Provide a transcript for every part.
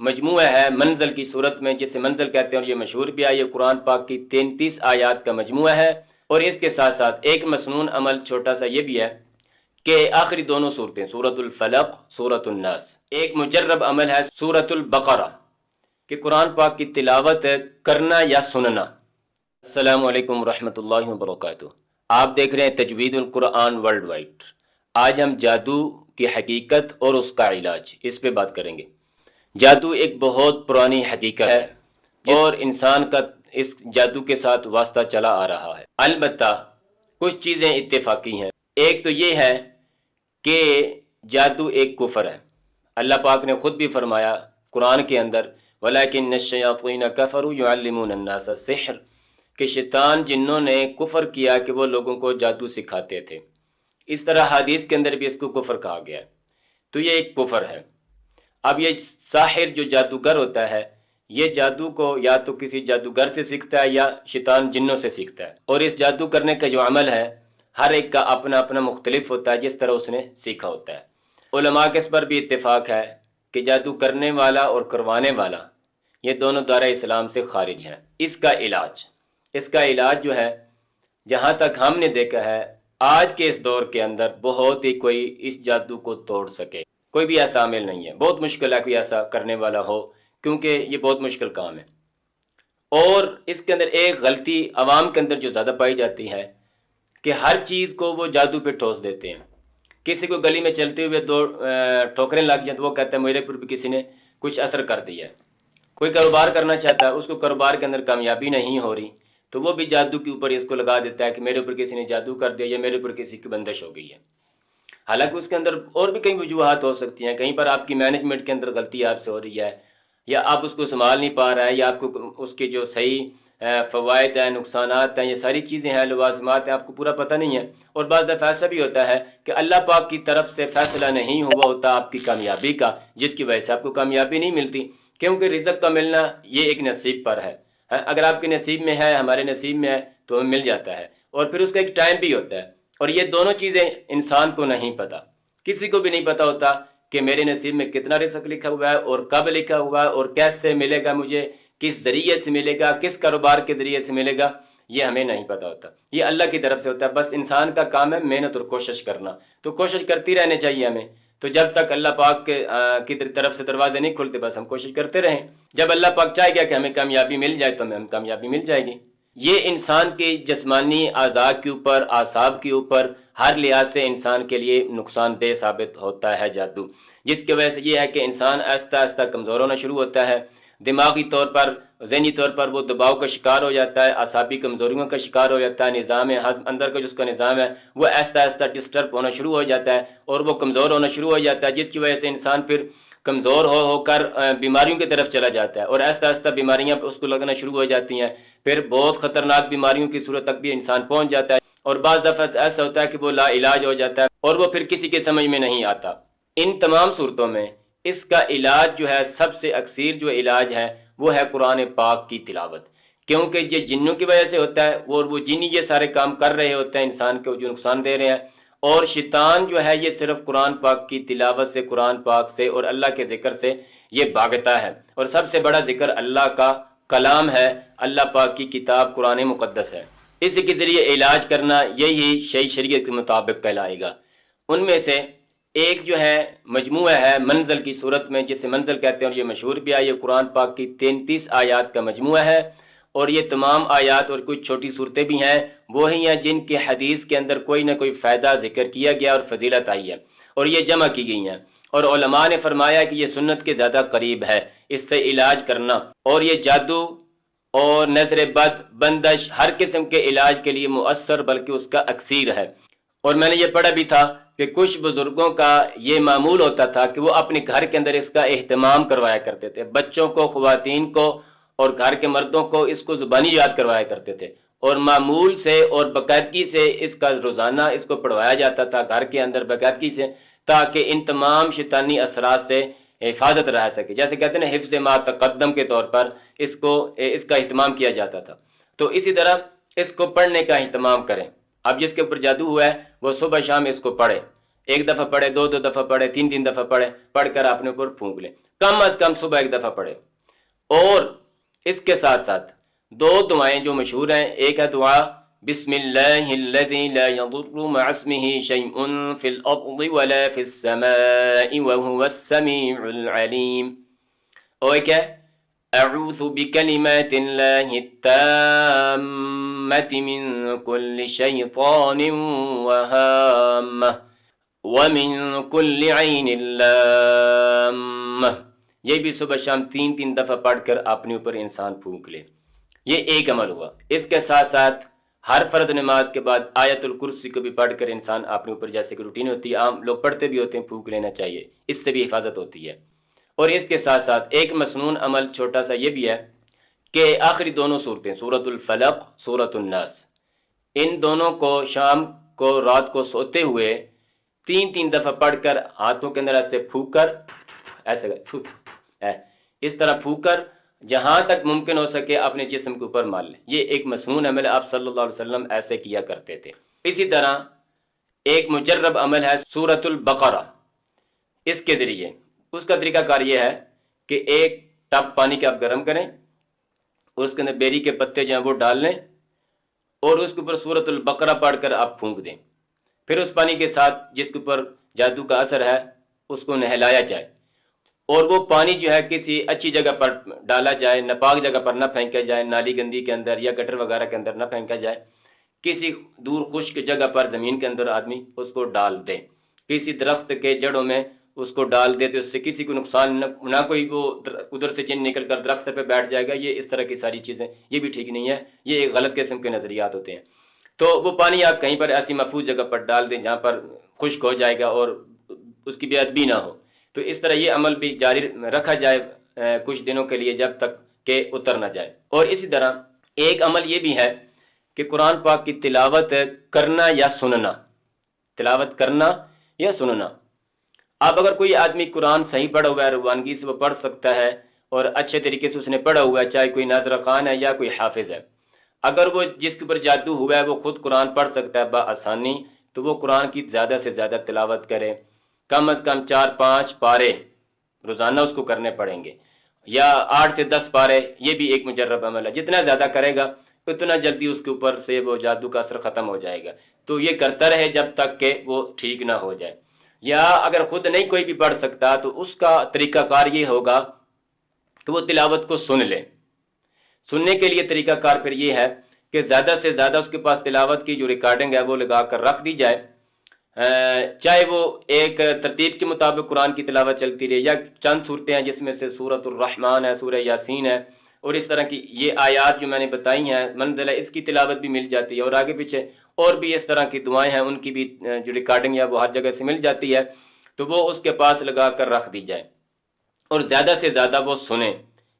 مجموعہ ہے منزل کی صورت میں، جسے منزل کہتے ہیں، اور یہ مشہور بھی ہے۔ یہ قرآن پاک کی 33 آیات کا مجموعہ ہے، اور اس کے ساتھ ساتھ ایک مسنون عمل چھوٹا سا یہ بھی ہے کہ آخری دونوں صورتیں، سورۃ الفلق، سورۃ الناس، ایک مجرب عمل ہے سورۃ البقرہ، کہ قرآن پاک کی تلاوت کرنا یا سننا۔ السلام علیکم ورحمۃ اللہ وبرکاتہ۔ آپ دیکھ رہے ہیں تجوید القرآن ورلڈ وائڈ۔ آج ہم جادو کی حقیقت اور اس کا علاج، اس پہ بات کریں گے۔ جادو ایک بہت پرانی حقیقت ہے اور انسان کا اس جادو کے ساتھ واسطہ چلا آ رہا ہے۔ البتہ کچھ چیزیں اتفاقی ہیں۔ ایک تو یہ ہے کہ جادو ایک کفر ہے۔ اللہ پاک نے خود بھی فرمایا قرآن کے اندر، وَلَكِنَّ الشَّيَاطِينَ كَفَرُوا يُعَلِّمُونَ النَّاسَ السِّحْرَ، کہ شیطان جنوں نے کفر کیا کہ وہ لوگوں کو جادو سکھاتے تھے۔ اس طرح حدیث کے اندر بھی اس کو کفر کہا گیا ہے۔ تو یہ ایک کفر ہے۔ اب یہ ساحر جو جادوگر ہوتا ہے، یہ جادو کو یا تو کسی جادوگر سے سیکھتا ہے یا شیطان جنوں سے سیکھتا ہے، اور اس جادو کرنے کا جو عمل ہے ہر ایک کا اپنا اپنا مختلف ہوتا ہے، جس طرح اس نے سیکھا ہوتا ہے۔ علماء کے اس پر بھی اتفاق ہے کہ جادو کرنے والا اور کروانے والا یہ دونوں دائرہ اسلام سے خارج ہیں۔ اس کا علاج جو ہے، جہاں تک ہم نے دیکھا ہے آج کے اس دور کے اندر، بہت ہی کوئی اس جادو کو توڑ سکے، کوئی بھی ایسا عامل نہیں ہے۔ بہت مشکل ہے کوئی ایسا کرنے والا ہو، کیونکہ یہ بہت مشکل کام ہے۔ اور اس کے اندر ایک غلطی عوام کے اندر جو زیادہ پائی جاتی ہے کہ ہر چیز کو وہ جادو پہ ٹھوس دیتے ہیں۔ کسی کو گلی میں چلتے ہوئے دو ٹھوکریں لگ جائیں تو وہ کہتا ہے میرے پر بھی کسی نے کچھ اثر کر دیا ہے۔ کوئی کاروبار کرنا چاہتا ہے، اس کو کاروبار کے اندر کامیابی نہیں ہو رہی، تو وہ بھی جادو کے اوپر اس کو لگا دیتا ہے کہ میرے اوپر کسی نے جادو کر دیا یا میرے اوپر کسی کی بندش ہو گئی ہے۔ حالانکہ اس کے اندر اور بھی کئی وجوہات ہو سکتی ہیں۔ کہیں پر آپ کی مینجمنٹ کے اندر غلطی آپ سے ہو رہی ہے، یا آپ اس کو سنبھال نہیں پا رہا ہے، یا آپ کو اس کے جو صحیح فوائد ہیں، نقصانات ہیں، یہ ساری چیزیں ہیں، لوازمات ہیں، آپ کو پورا پتہ نہیں ہے۔ اور بعض دفعہ ایسا بھی ہوتا ہے کہ اللہ پاک کی طرف سے فیصلہ نہیں ہوا ہوتا آپ کی کامیابی کا، جس کی وجہ سے آپ کو کامیابی نہیں ملتی، کیونکہ رزق کا ملنا یہ ایک نصیب پر ہے۔ اگر آپ کے نصیب میں ہے، ہمارے نصیب میں ہے، تو ہمیں مل جاتا ہے، اور پھر اس کا ایک ٹائم بھی ہوتا ہے۔ اور یہ دونوں چیزیں انسان کو نہیں پتہ، کسی کو بھی نہیں پتہ ہوتا کہ میرے نصیب میں کتنا رزق لکھا ہوا ہے، اور کب لکھا ہوا ہے، اور کیسے ملے گا مجھے، کس ذریعے سے ملے گا، کس کاروبار کے ذریعے سے ملے گا، یہ ہمیں نہیں پتہ ہوتا۔ یہ اللہ کی طرف سے ہوتا ہے۔ بس انسان کا کام ہے محنت اور کوشش کرنا، تو کوشش کرتی رہنے چاہیے ہمیں۔ تو جب تک اللہ پاک کی طرف سے دروازے نہیں کھلتے، بس ہم کوشش کرتے رہیں۔ جب اللہ پاک چاہے گا کہ ہمیں کامیابی مل جائے تو ہمیں کامیابی مل جائے گی۔ یہ انسان کے جسمانی اعضاء کے اوپر، اعصاب کے اوپر، ہر لحاظ سے انسان کے لیے نقصان دہ ثابت ہوتا ہے جادو، جس کی وجہ سے یہ ہے کہ انسان آہستہ آہستہ کمزور ہونا شروع ہوتا ہے، دماغی طور پر، ذہنی طور پر وہ دباؤ کا شکار ہو جاتا ہے، اعصابی کمزوریوں کا شکار ہو جاتا ہے، نظام ہضم اندر کا جو اس کا نظام ہے وہ آہستہ آہستہ ڈسٹرب ہونا شروع ہو جاتا ہے، اور وہ کمزور ہونا شروع ہو جاتا ہے، جس کی وجہ سے انسان پھر کمزور ہو کر بیماریوں کی طرف چلا جاتا ہے، اور آہستہ آہستہ بیماریاں اس کو لگنا شروع ہو جاتی ہیں۔ پھر بہت خطرناک بیماریوں کی صورت تک بھی انسان پہنچ جاتا ہے، اور بعض دفعہ ایسا ہوتا ہے کہ وہ لا علاج ہو جاتا ہے، اور وہ پھر کسی کے سمجھ میں نہیں آتا۔ ان تمام صورتوں میں اس کا علاج جو ہے، سب سے اکثر جو علاج ہے وہ ہے قرآن پاک کی تلاوت، کیونکہ یہ جنوں کی وجہ سے ہوتا ہے، وہ جنی یہ سارے کام کر رہے ہوتے ہیں انسان کو جو نقصان دے رہے ہیں، اور شیطان جو ہے یہ صرف قرآن پاک کی تلاوت سے، قرآن پاک سے اور اللہ کے ذکر سے یہ بھاگتا ہے۔ اور سب سے بڑا ذکر اللہ کا کلام ہے، اللہ پاک کی کتاب قرآن مقدس ہے۔ اسی کے ذریعے علاج کرنا یہی شریعت کے مطابق کہلائے گا۔ ان میں سے ایک جو ہے مجموعہ ہے منزل کی صورت میں، جسے منزل کہتے ہیں، اور یہ مشہور بھی ہے۔ یہ قرآن پاک کی 33 آیات کا مجموعہ ہے، اور یہ تمام آیات اور کچھ چھوٹی صورتیں بھی ہیں، وہی ہیں جن کی حدیث کے اندر کوئی نہ کوئی فائدہ ذکر کیا گیا اور فضیلت آئی ہے، اور یہ جمع کی گئی ہیں، اور علماء نے فرمایا کہ یہ سنت کے زیادہ قریب ہے اس سے علاج کرنا، اور یہ جادو اور نظر بد، بندش، ہر قسم کے علاج کے لیے مؤثر، بلکہ اس کا اکثیر ہے۔ اور میں نے یہ پڑھا بھی تھا کہ کچھ بزرگوں کا یہ معمول ہوتا تھا کہ وہ اپنے گھر کے اندر اس کا اہتمام کروایا کرتے تھے، بچوں کو، خواتین کو اور گھر کے مردوں کو اس کو زبانی یاد کروایا کرتے تھے، اور معمول سے اور باقاعدگی سے اس کا روزانہ اس کو پڑھوایا جاتا تھا گھر کے اندر باقاعدگی سے، تاکہ ان تمام شیطانی اثرات سے حفاظت رہ سکے۔ جیسے کہتے ہیں حفظ ما تقدم کے طور پر اس کا اہتمام کیا جاتا تھا۔ تو اسی طرح اس کو پڑھنے کا اہتمام کریں۔ اب جس کے اوپر جادو ہوا ہے وہ صبح شام اس کو پڑھے، ایک دفعہ پڑھے، دو دفعہ پڑھے، تین دفعہ پڑھے، پڑھ کر اپنے اوپر پھونک لیں، کم از کم صبح ایک دفعہ پڑھے۔ اور اس کے ساتھ ساتھ دو دعائیں جو مشہور ہیں، ایک ہے دعا بسم اللہ الذی لا یضر مع اسمہ شیء فی الارض ولا فی السماء وهو السمیع العلیم، اور ایک ہے اعوذ بکلمات اللہ التامۃ من کل شیطان وہامہ ومن کل عین لامہ۔ یہ بھی صبح شام تین دفعہ پڑھ کر اپنے اوپر انسان پھونک لے۔ یہ ایک عمل ہوا۔ اس کے ساتھ ساتھ ہر فرض نماز کے بعد آیت الکرسی کو بھی پڑھ کر انسان اپنے اوپر، جیسے کہ روٹین ہوتی ہے، عام لوگ پڑھتے بھی ہوتے ہیں، پھونک لینا چاہیے، اس سے بھی حفاظت ہوتی ہے۔ اور اس کے ساتھ ساتھ ایک مسنون عمل چھوٹا سا یہ بھی ہے کہ آخری دونوں صورتیں، سورۃ الفلق، سورۃ الناس، ان دونوں کو شام کو، رات کو سوتے ہوئے تین دفعہ پڑھ کر ہاتھوں کے اندر ایسے پھونک کر، ایسے اس طرح پھونک کر جہاں تک ممکن ہو سکے اپنے جسم کے اوپر مال لیں۔ یہ ایک مسنون عمل ہے، آپ صلی اللہ علیہ وسلم ایسے کیا کرتے تھے۔ اسی طرح ایک مجرب عمل ہے سورۃ البقرہ، اس کے ذریعے اس کا طریقہ کار یہ ہے کہ ایک ٹب پانی کے آپ گرم کریں، اور اس کے اندر بیری کے پتے جو ہیں وہ ڈال لیں، اور اس کے اوپر سورۃ البقرہ پڑھ کر آپ پھونک دیں۔ پھر اس پانی کے ساتھ جس کے اوپر جادو کا اثر ہے اس کو نہلایا جائے، اور وہ پانی جو ہے کسی اچھی جگہ پر ڈالا جائے، ناپاک جگہ پر نہ پھینکا جائے، نالی گندی کے اندر یا گٹر وغیرہ کے اندر نہ پھینکا جائے، کسی دور خشک جگہ پر زمین کے اندر آدمی اس کو ڈال دے، کسی درخت کے جڑوں میں اس کو ڈال دے تو اس سے کسی کو نقصان نہ کوئی وہ ادھر سے جن نکل کر درخت پہ بیٹھ جائے گا۔ یہ اس طرح کی ساری چیزیں یہ بھی ٹھیک نہیں ہے، یہ ایک غلط قسم کے نظریات ہوتے ہیں۔ تو وہ پانی آپ کہیں پر ایسی محفوظ جگہ پر ڈال دیں جہاں پر خشک ہو جائے گا اور اس کی بے ادبی نہ ہو۔ تو اس طرح یہ عمل بھی جاری رکھا جائے کچھ دنوں کے لیے، جب تک کہ اتر نہ جائے۔ اور اسی طرح ایک عمل یہ بھی ہے کہ قرآن پاک کی تلاوت کرنا یا سننا، تلاوت کرنا یا سننا۔ اب اگر کوئی آدمی قرآن صحیح پڑھا ہوا ہے، روانگی سے وہ پڑھ سکتا ہے اور اچھے طریقے سے اس نے پڑھا ہوا ہے، چاہے کوئی ناظر خان ہے یا کوئی حافظ ہے، اگر وہ جس کے اوپر جادو ہوا ہے وہ خود قرآن پڑھ سکتا ہے بآسانی، تو وہ قرآن کی زیادہ سے زیادہ تلاوت کرے، کم از کم 4-5 پارے روزانہ اس کو کرنے پڑیں گے، یا 8 سے 10 پارے، یہ بھی ایک مجرب عمل ہے۔ جتنا زیادہ کرے گا اتنا جلدی اس کے اوپر سے وہ جادو کا اثر ختم ہو جائے گا۔ تو یہ کرتا رہے جب تک کہ وہ ٹھیک نہ ہو جائے۔ یا اگر خود نہیں کوئی بھی پڑھ سکتا تو اس کا طریقہ کار یہ ہوگا کہ وہ تلاوت کو سن لے۔ سننے کے لیے طریقہ کار پھر یہ ہے کہ زیادہ سے زیادہ اس کے پاس تلاوت کی جو ریکارڈنگ ہے وہ لگا کر رکھ دی جائے، چاہے وہ ایک ترتیب کے مطابق قرآن کی تلاوت چلتی رہے، یا چند صورتیں ہیں جس میں سے سورۃ الرحمن ہے، سورہ یاسین ہے، اور اس طرح کی یہ آیات جو میں نے بتائی ہیں منزلہ، اس کی تلاوت بھی مل جاتی ہے، اور آگے پیچھے اور بھی اس طرح کی دعائیں ہیں ان کی بھی جو ریکارڈنگ ہے وہ ہر جگہ سے مل جاتی ہے، تو وہ اس کے پاس لگا کر رکھ دی جائے، اور زیادہ سے زیادہ وہ سنیں،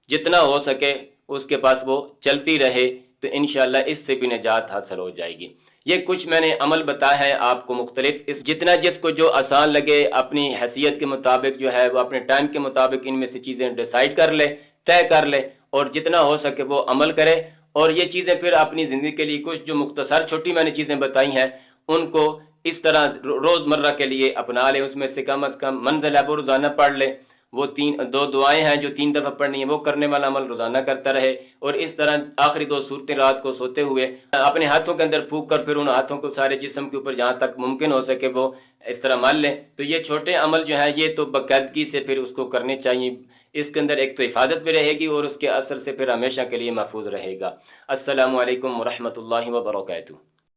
جتنا ہو سکے اس کے پاس وہ چلتی رہے، تو انشاءاللہ اس سے بھی نجات حاصل ہو جائے گی۔ یہ کچھ میں نے عمل بتایا ہے آپ کو مختلف، جتنا جس کو جو آسان لگے اپنی حیثیت کے مطابق جو ہے وہ اپنے ٹائم کے مطابق ان میں سے چیزیں ڈیسائیڈ کر لے، طے کر لے، اور جتنا ہو سکے وہ عمل کرے، اور یہ چیزیں پھر اپنی زندگی کے لیے کچھ جو مختصر چھوٹی میں نے چیزیں بتائی ہیں ان کو اس طرح روزمرہ کے لیے اپنا لے، اس میں سے کم از کم منزل ہے وہ روزانہ پڑھ لے، وہ 2 دعائیں ہیں جو 3 دفعہ پڑھنی ہیں وہ کرنے والا عمل روزانہ کرتا رہے، اور اس طرح آخری 2 صورتیں رات کو سوتے ہوئے اپنے ہاتھوں کے اندر پھونک کر پھر ان ہاتھوں کو سارے جسم کے اوپر جہاں تک ممکن ہو سکے وہ اس طرح مان لیں۔ تو یہ چھوٹے عمل جو ہیں یہ تو باقاعدگی سے پھر اس کو کرنے چاہیے، اس کے اندر ایک تو حفاظت بھی رہے گی اور اس کے اثر سے پھر ہمیشہ کے لیے محفوظ رہے گا۔ السلام علیکم ورحمۃ اللہ وبرکاتہ۔